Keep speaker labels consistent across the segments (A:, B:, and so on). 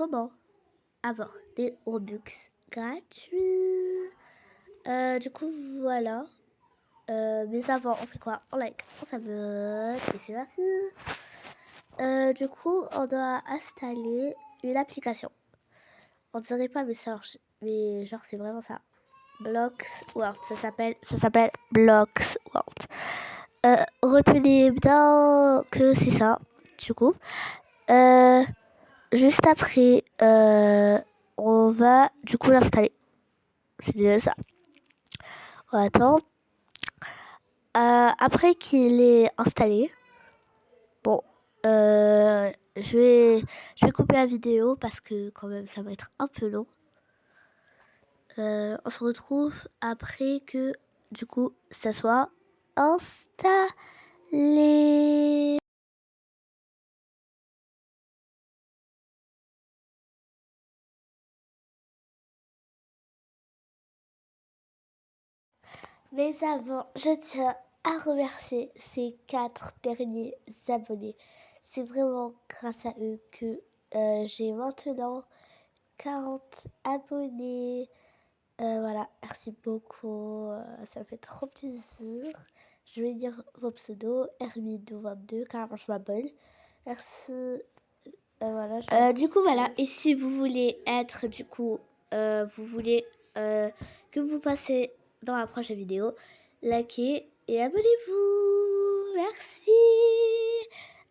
A: comment avoir des Robux gratuits. Du coup, voilà. Mais avant, on fait quoi? On like, on s'abonne et c'est parti. Du coup, on doit installer une application. On dirait pas, mais mais genre c'est vraiment ça. Blocks World, ça s'appelle Blocks World. Retenez bien que c'est ça. Du coup, juste après, on va du coup l'installer. C'est déjà ça. On attend. Après qu'il est installé, bon, je vais couper la vidéo parce que quand même ça va être un peu long. On se retrouve après que du coup ça soit installé. Mais avant, je tiens à remercier ces 4 derniers abonnés. C'est vraiment grâce à eux que j'ai maintenant 40 abonnés. Voilà, merci beaucoup. Ça me fait trop plaisir. Je vais dire vos pseudos, Hermido22, carrément je m'abonne. Merci. Voilà, du coup, voilà. Et si vous voulez être, du coup, vous voulez que vous passez dans la prochaine vidéo, likez et abonnez-vous. Merci.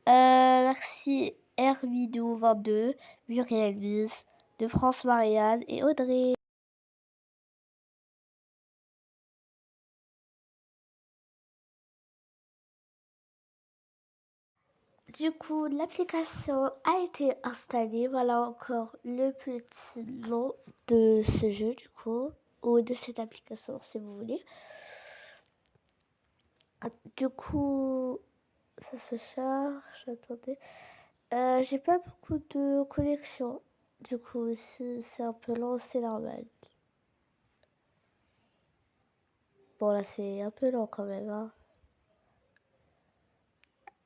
A: Merci Hermido22, Muriel Louise, de France Marianne et Audrey. Du coup, l'application a été installée. Voilà encore le petit nom de ce jeu, du coup, ou de cette application, si vous voulez. Du coup, ça se charge. Attendez. J'ai pas beaucoup de connexion. Du coup, si c'est un peu lent, c'est normal. Bon, là, c'est un peu lent quand même. Hein.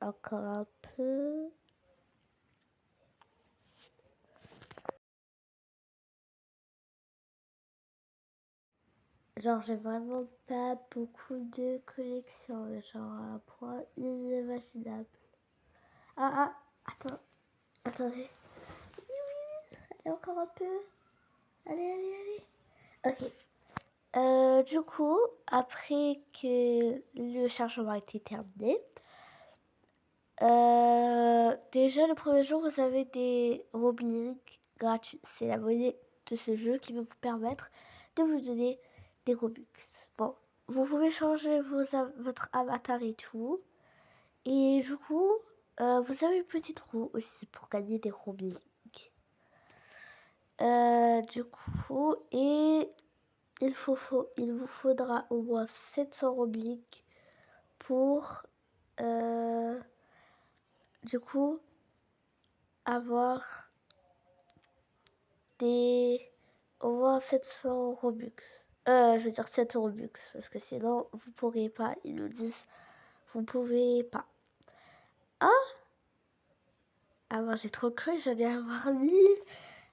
A: Encore un peu. Genre, j'ai vraiment pas beaucoup de connexion, genre à un point inimaginable. Attends, attendez. Allez, encore un peu. Allez. Ok. Du coup, après que le chargement a été terminé, déjà le premier jour, vous avez des Robux gratuits. C'est la monnaie de ce jeu qui va vous permettre de vous donner des Robux. Bon, vous pouvez changer votre avatar et tout. Et du coup, vous avez une petite roue aussi pour gagner des Robux. Du coup, et il vous faudra au moins 700 Robux pour, du coup, avoir au moins 700 Robux. Je veux dire 7 Robux, parce que sinon, vous pourrez pas. Ils nous disent, vous pouvez pas. Moi, j'ai trop cru, j'allais avoir 1000.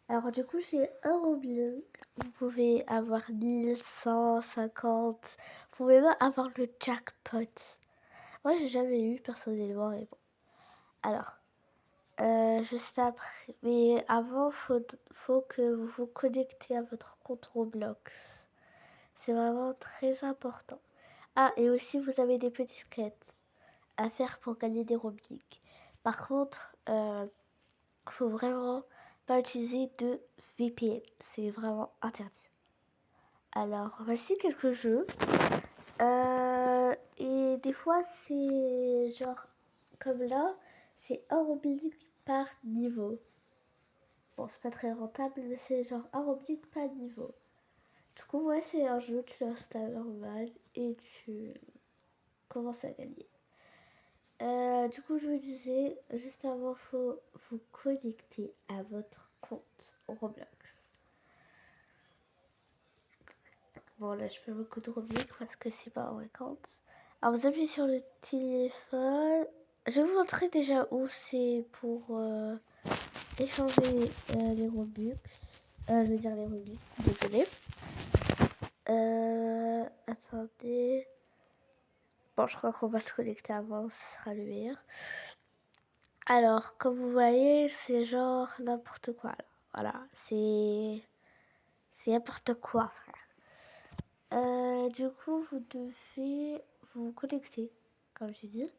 A: Alors, du coup, j'ai un Robux. Vous pouvez avoir 1150. Vous pouvez même avoir le jackpot. Moi, j'ai jamais eu, personnellement, mais bon. Alors, juste après. Mais avant, faut que vous vous connectez à votre compte Roblox. C'est vraiment très important. Ah, et aussi, vous avez des petites quêtes à faire pour gagner des Robux. Par contre, faut vraiment pas utiliser de VPN. C'est vraiment interdit. Alors, voici quelques jeux. Et des fois, c'est genre, comme là, c'est 1 Robux par niveau. Bon, c'est pas très rentable, mais c'est genre 1 Robux par niveau. Du coup, ouais, c'est un jeu, tu l'installes normal et tu commences à gagner. Du coup, je vous disais, juste avant, faut vous connecter à votre compte Roblox. Bon, là, je fais beaucoup de Roblox parce que c'est pas un compte. Alors, vous appuyez sur le téléphone. Je vais vous montrer déjà où c'est pour échanger les Robux. Je veux dire les Robux, désolé. Attendez. Bon, je crois qu'on va se connecter avant, ce sera le meilleur. Alors, comme vous voyez, c'est genre n'importe quoi. Là. Voilà, c'est n'importe quoi, frère. Du coup, vous devez vous connecter, comme j'ai dit.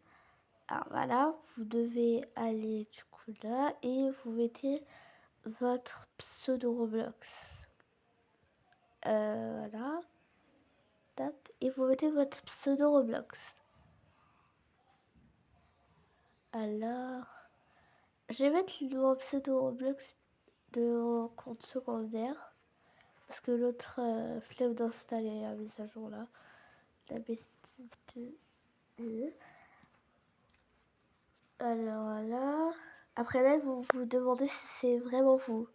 A: Alors voilà, vous devez aller du coup là et vous mettez votre pseudo Roblox. Voilà. Tap, et vous mettez votre pseudo Roblox. Alors, je vais mettre mon pseudo Roblox de compte secondaire. Parce que l'autre flemme d'installer la mise à jour là. La bestie de... Alors voilà. Après là, vous vous demandez si c'est vraiment vous.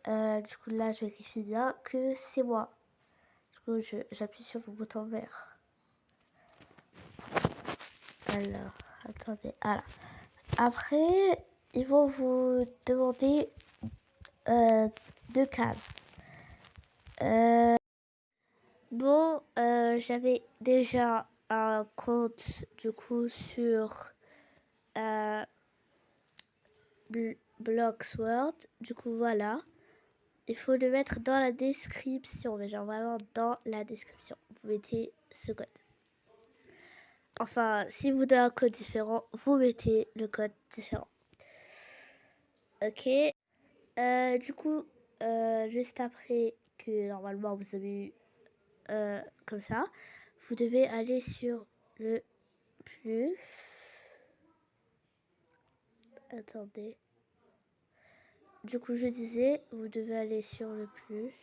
A: Du coup là, je vérifie bien que c'est moi. Du coup, j'appuie sur le bouton vert. Alors, attendez. Voilà. Après, ils vont vous demander 2 cases. Bon, j'avais déjà un compte du coup sur Bloxworld. Du coup, voilà. Il faut le mettre dans la description, mais genre vraiment dans la description. Vous mettez ce code. Enfin, si vous donnez un code différent, vous mettez le code différent. Ok. Du coup, juste après que normalement vous avez eu comme ça, vous devez aller sur le plus. Attendez. Du coup, je disais, vous devez aller sur le plus.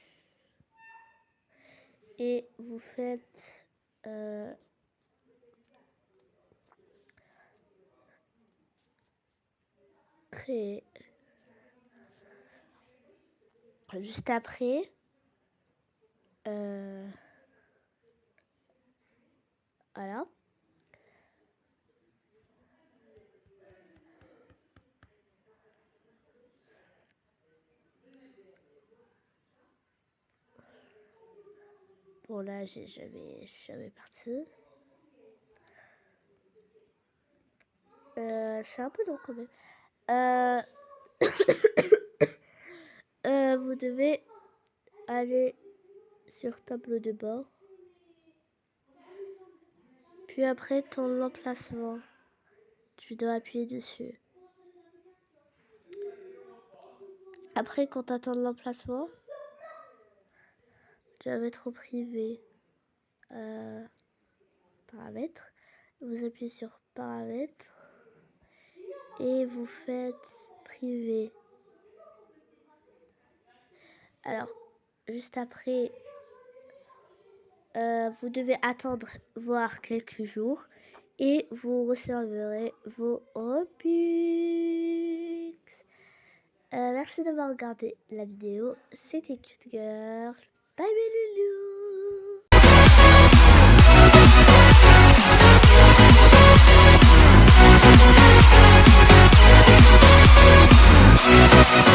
A: Et vous faites créer. Juste après, voilà. Bon là, je suis jamais partie. C'est un peu long quand même. Vous devez aller sur tableau de bord. Puis après ton emplacement, tu dois appuyer dessus. Après, quand tu attends l'emplacement, tu vas mettre au privé. Paramètres. Vous appuyez sur paramètres et vous faites privé. Alors, juste après, vous devez attendre voir quelques jours et vous recevrez vos Robux. Merci d'avoir regardé la vidéo. C'était Cute Girl. Bye bye loulou.